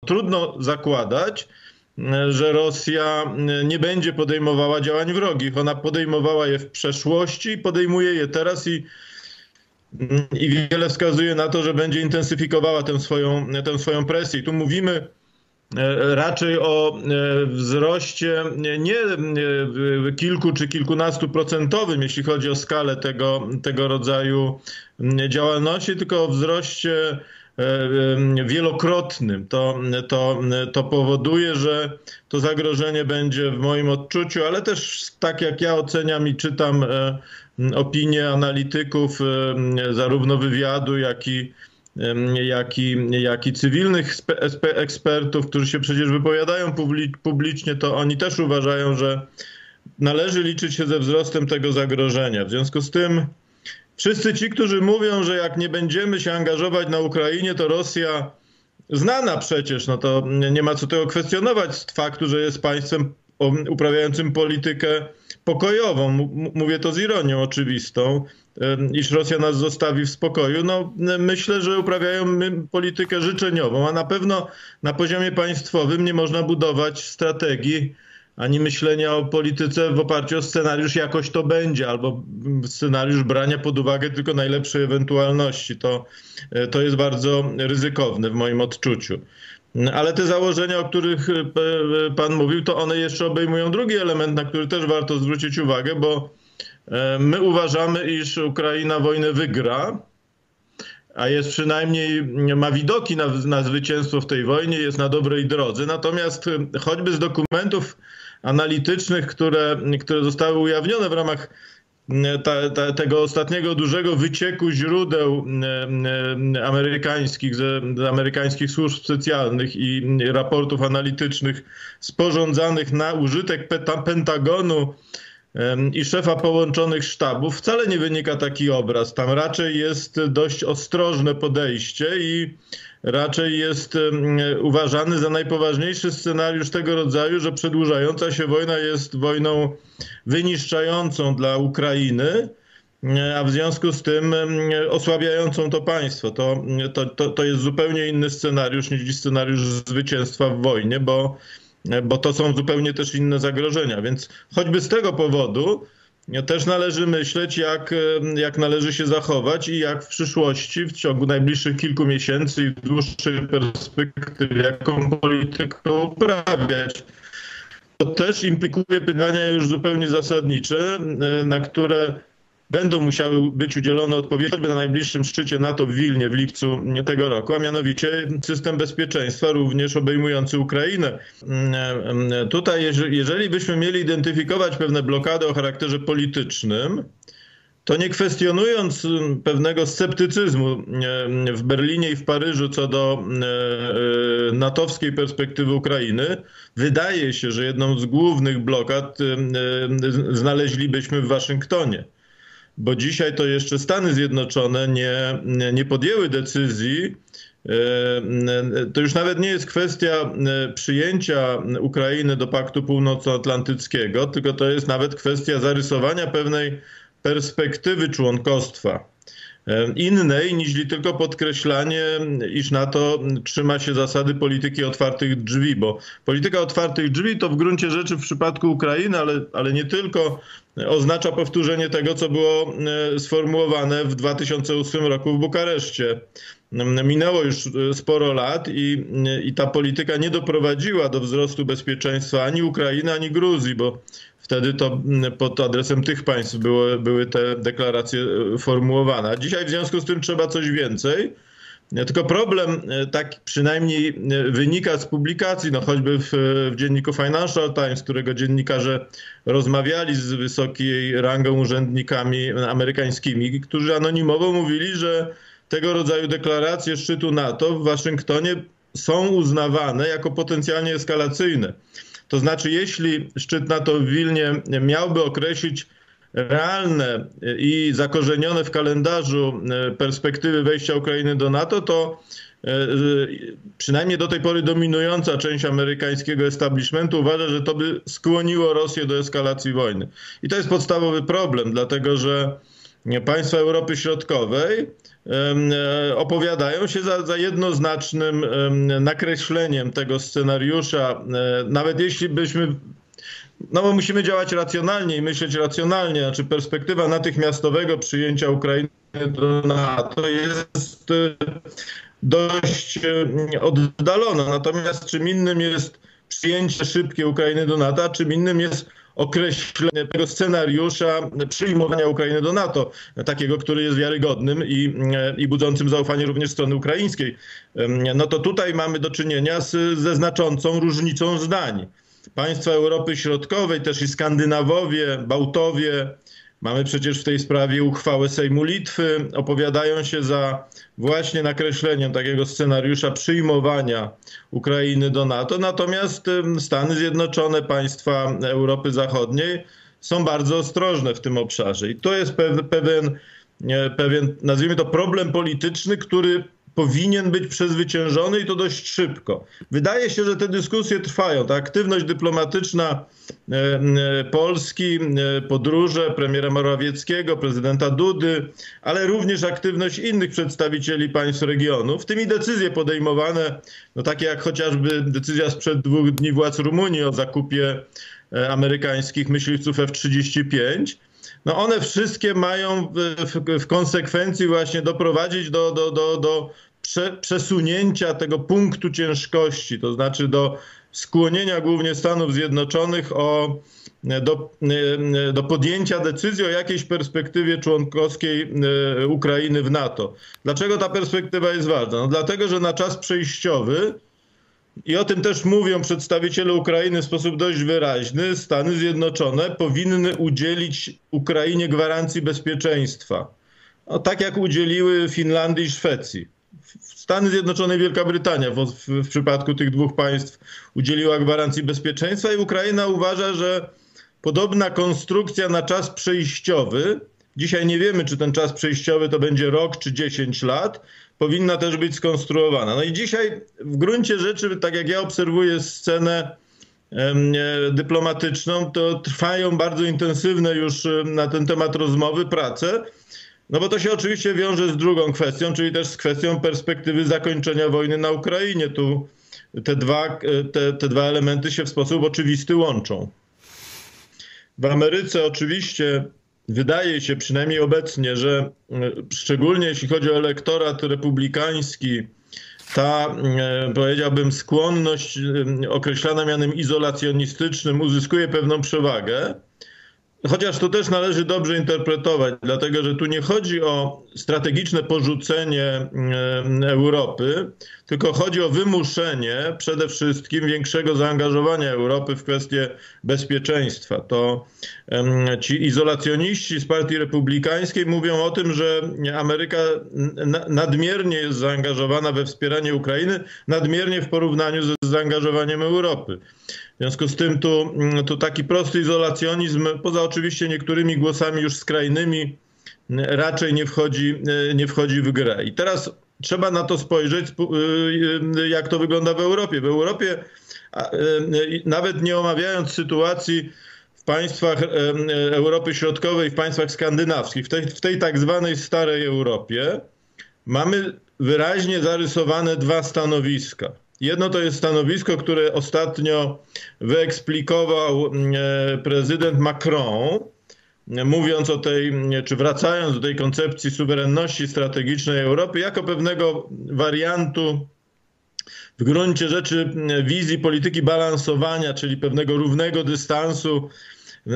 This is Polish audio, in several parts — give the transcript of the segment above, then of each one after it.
trudno zakładać, że Rosja nie będzie podejmowała działań wrogich. Ona podejmowała je w przeszłości, podejmuje je teraz i wiele wskazuje na to, że będzie intensyfikowała tę swoją presję. I tu mówimy raczej o wzroście nie kilku czy kilkunastu procentowym, jeśli chodzi o skalę tego rodzaju działalności, tylko o wzroście wielokrotnym. To powoduje, że to zagrożenie będzie w moim odczuciu, ale też tak jak ja oceniam i czytam opinie analityków zarówno wywiadu, jak i cywilnych ekspertów, którzy się przecież wypowiadają publicznie, to oni też uważają, że należy liczyć się ze wzrostem tego zagrożenia. W związku z tym wszyscy ci, którzy mówią, że jak nie będziemy się angażować na Ukrainie, to Rosja, znana przecież, no to nie ma co tego kwestionować z faktu, że jest państwem uprawiającym politykę pokojową. Mówię to z ironią oczywistą, iż Rosja nas zostawi w spokoju. No, myślę, że uprawiają politykę życzeniową, a na pewno na poziomie państwowym nie można budować strategii ani myślenia o polityce w oparciu o scenariusz jakoś to będzie, albo scenariusz brania pod uwagę tylko najlepszej ewentualności. To jest bardzo ryzykowne w moim odczuciu. Ale te założenia, o których pan mówił, to one jeszcze obejmują drugi element, na który też warto zwrócić uwagę, bo my uważamy, iż Ukraina wojnę wygra, a jest przynajmniej, ma widoki na zwycięstwo w tej wojnie, jest na dobrej drodze. Natomiast choćby z dokumentów analitycznych, które zostały ujawnione w ramach tego ostatniego dużego wycieku źródeł amerykańskich, z amerykańskich służb specjalnych i raportów analitycznych sporządzanych na użytek Pentagonu i szefa połączonych sztabów, wcale nie wynika taki obraz. Tam raczej jest dość ostrożne podejście i raczej jest uważany za najpoważniejszy scenariusz tego rodzaju, że przedłużająca się wojna jest wojną wyniszczającą dla Ukrainy, a w związku z tym osłabiającą to państwo. To jest zupełnie inny scenariusz niż scenariusz zwycięstwa w wojnie, bo to są zupełnie też inne zagrożenia. Więc choćby z tego powodu też należy myśleć, jak należy się zachować i jak w przyszłości, w ciągu najbliższych kilku miesięcy i w dłuższej perspektywie, jaką politykę uprawiać. To też implikuje pytania już zupełnie zasadnicze, na które będą musiały być udzielone odpowiedzi na najbliższym szczycie NATO w Wilnie w lipcu tego roku, a mianowicie system bezpieczeństwa również obejmujący Ukrainę. Tutaj, jeżeli byśmy mieli identyfikować pewne blokady o charakterze politycznym, to nie kwestionując pewnego sceptycyzmu w Berlinie i w Paryżu co do natowskiej perspektywy Ukrainy, wydaje się, że jedną z głównych blokad znaleźlibyśmy w Waszyngtonie. Bo dzisiaj to jeszcze Stany Zjednoczone nie podjęły decyzji. To już nawet nie jest kwestia przyjęcia Ukrainy do Paktu Północnoatlantyckiego, tylko to jest nawet kwestia zarysowania pewnej perspektywy członkostwa. Innej niż tylko podkreślanie, iż NATO trzyma się zasady polityki otwartych drzwi, bo polityka otwartych drzwi to w gruncie rzeczy w przypadku Ukrainy, ale nie tylko, oznacza powtórzenie tego, co było sformułowane w 2008 roku w Bukareszcie. Minęło już sporo lat i ta polityka nie doprowadziła do wzrostu bezpieczeństwa ani Ukrainy, ani Gruzji, bo wtedy to pod adresem tych państw były te deklaracje formułowane. A dzisiaj w związku z tym trzeba coś więcej. Tylko problem, tak przynajmniej wynika z publikacji, no choćby w dzienniku Financial Times, którego dziennikarze rozmawiali z wysokiej rangą urzędnikami amerykańskimi, którzy anonimowo mówili, że tego rodzaju deklaracje szczytu NATO w Waszyngtonie są uznawane jako potencjalnie eskalacyjne. To znaczy, jeśli szczyt NATO w Wilnie miałby określić realne i zakorzenione w kalendarzu perspektywy wejścia Ukrainy do NATO, to przynajmniej do tej pory dominująca część amerykańskiego establishmentu uważa, że to by skłoniło Rosję do eskalacji wojny. I to jest podstawowy problem, dlatego że państwa Europy Środkowej opowiadają się za jednoznacznym nakreśleniem tego scenariusza, nawet jeśli byśmy, no bo musimy działać racjonalnie i myśleć racjonalnie, znaczy perspektywa natychmiastowego przyjęcia Ukrainy do NATO jest dość oddalona. Natomiast czym innym jest przyjęcie szybkie Ukrainy do NATO, a czym innym jest określenie tego scenariusza przyjmowania Ukrainy do NATO, takiego, który jest wiarygodnym i budzącym zaufanie również strony ukraińskiej. No to tutaj mamy do czynienia ze znaczącą różnicą zdań. Państwa Europy Środkowej, też i Skandynawowie, Bałtowie, mamy przecież w tej sprawie uchwałę Sejmu Litwy, opowiadają się za właśnie nakreśleniem takiego scenariusza przyjmowania Ukrainy do NATO. Natomiast Stany Zjednoczone, państwa Europy Zachodniej są bardzo ostrożne w tym obszarze. I to jest pewien, nazwijmy to, problem polityczny, który powinien być przezwyciężony i to dość szybko. Wydaje się, że te dyskusje trwają. Ta aktywność dyplomatyczna Polski, podróże premiera Morawieckiego, prezydenta Dudy, ale również aktywność innych przedstawicieli państw regionu, w tym i decyzje podejmowane, no takie jak chociażby decyzja sprzed 2 dni władz Rumunii o zakupie amerykańskich myśliwców F-35. No one wszystkie mają w konsekwencji właśnie doprowadzić do przesunięcia tego punktu ciężkości, to znaczy do skłonienia głównie Stanów Zjednoczonych do podjęcia decyzji o jakiejś perspektywie członkowskiej Ukrainy w NATO. Dlaczego ta perspektywa jest ważna? No dlatego, że na czas przejściowy, i o tym też mówią przedstawiciele Ukrainy w sposób dość wyraźny, Stany Zjednoczone powinny udzielić Ukrainie gwarancji bezpieczeństwa. No, tak jak udzieliły Finlandii i Szwecji. Stany Zjednoczone i Wielka Brytania w przypadku tych 2 państw udzieliła gwarancji bezpieczeństwa i Ukraina uważa, że podobna konstrukcja na czas przejściowy, dzisiaj nie wiemy, czy ten czas przejściowy to będzie rok czy 10 lat, powinna też być skonstruowana. No i dzisiaj w gruncie rzeczy, tak jak ja obserwuję scenę dyplomatyczną, to trwają bardzo intensywne już na ten temat rozmowy, prace, no bo to się oczywiście wiąże z drugą kwestią, czyli też z kwestią perspektywy zakończenia wojny na Ukrainie. Tu te dwa elementy się w sposób oczywisty łączą. W Ameryce oczywiście wydaje się, przynajmniej obecnie, że szczególnie jeśli chodzi o elektorat republikański, ta, powiedziałbym, skłonność określana mianem izolacjonistycznym uzyskuje pewną przewagę. Chociaż to też należy dobrze interpretować, dlatego że tu nie chodzi o strategiczne porzucenie Europy, tylko chodzi o wymuszenie przede wszystkim większego zaangażowania Europy w kwestie bezpieczeństwa. To ci izolacjoniści z Partii Republikańskiej mówią o tym, że Ameryka nadmiernie jest zaangażowana we wspieranie Ukrainy, nadmiernie w porównaniu z zaangażowaniem Europy. W związku z tym tu taki prosty izolacjonizm, poza oczywiście niektórymi głosami już skrajnymi, raczej nie wchodzi w grę. I teraz trzeba na to spojrzeć, jak to wygląda w Europie. W Europie, nawet nie omawiając sytuacji w państwach Europy Środkowej, w państwach skandynawskich, w tej tak zwanej starej Europie, mamy wyraźnie zarysowane 2 stanowiska. Jedno to jest stanowisko, które ostatnio wyeksplikował prezydent Macron, mówiąc o tej, czy wracając do tej koncepcji suwerenności strategicznej Europy, jako pewnego wariantu w gruncie rzeczy wizji polityki balansowania, czyli pewnego równego dystansu,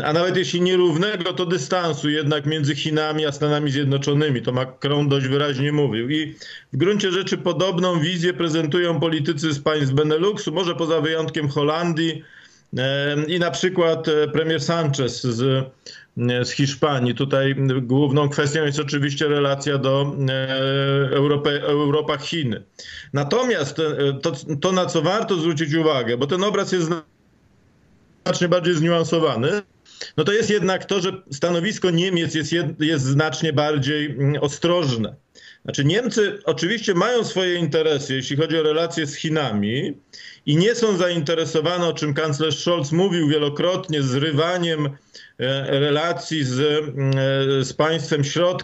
a nawet jeśli nierównego, to dystansu jednak między Chinami a Stanami Zjednoczonymi. To Macron dość wyraźnie mówił. I w gruncie rzeczy podobną wizję prezentują politycy z państw Beneluxu, może poza wyjątkiem Holandii i na przykład premier Sanchez z Hiszpanii. Tutaj główną kwestią jest oczywiście relacja do Europa-Chiny. Natomiast to, na co warto zwrócić uwagę, bo ten obraz jest znacznie bardziej zniuansowany, no to jest jednak to, że stanowisko Niemiec jest znacznie bardziej ostrożne. Znaczy Niemcy oczywiście mają swoje interesy, jeśli chodzi o relacje z Chinami i nie są zainteresowane, o czym kanclerz Scholz mówił wielokrotnie, zrywaniem relacji z państwem środka.